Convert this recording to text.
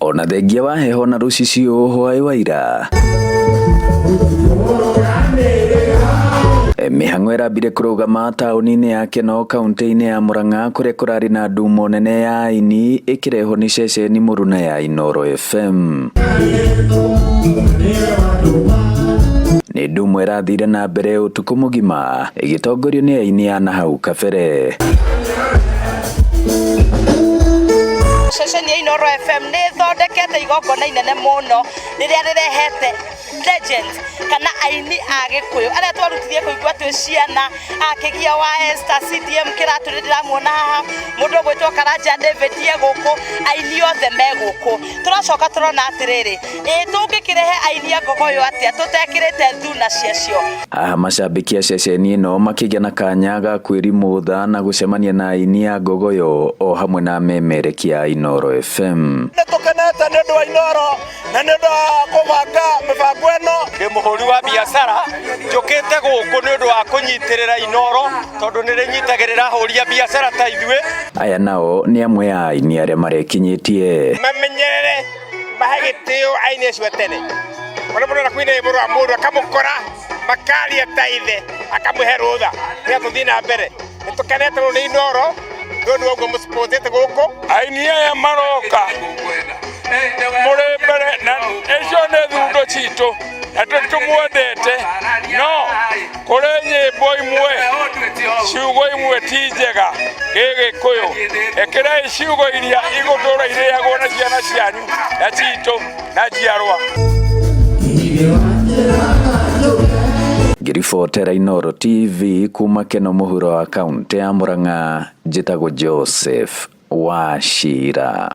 ona thengia wa heho na rucicio hwai wa ira. Mihang'o irambire kurugama tauni-ini ya Keno kaunti-ini ya Murang'a kuria kurari na ndumo nene ya aini ikireho ni ceceni muruna ya Inooro FM. Ni ndumo irathire na mbere utuku mugima igitongorio ni aini ya nahau kabere. Ceceni ya Inooro FM ni thondekete igongona inene muno riria rirehete legends kana aini a Gikuyu aria twarutithie kuigua twi ciana akigia wa Esther CDM kiratu ndiramuona haha mundu gwitwo Karanja David guku aini othe me guku turacoka turona atiriri tungikirehe aini a Gogoyo atia tutekirite thuna ciacio. Aha macambiki a ceceni ino makigia na kanya ga kwirimutha na gucemania na aini a Gogoyo o hamwe na memerekia a Inooro FM. Tukenete ni ndu wa Inooro na ni ndu wa kubanga mibango ino ndi muhuri wa biashara njukite guku ni ndu wa kunyitirira Inooro tondu ni rinyitagirira ahuri a biashara ta ithue. Aya nao ni amwe a aini aria marekinyitie mamenyerere mahe gitio aini cio tene ona mundu nakwina iburu wa mundu akamukora makaria ta ithe akamuhe rutha ria tuthii na mbere nitukenete ni Inooro ndu uguo musipotete guku aini aya maroka muri mbere na icio ni thundo citu na tumwendete no kuri nyimbo imwe ciugo imwe ti njega Gikuyu ekirei ciugo iria igutura iriagwo na ciana cianyu na citu na njiarwa. Ngiribotera Inooro TV kuma Keno muhuro wa kaunti ya Murang'a njitagwo Joseph Wachira.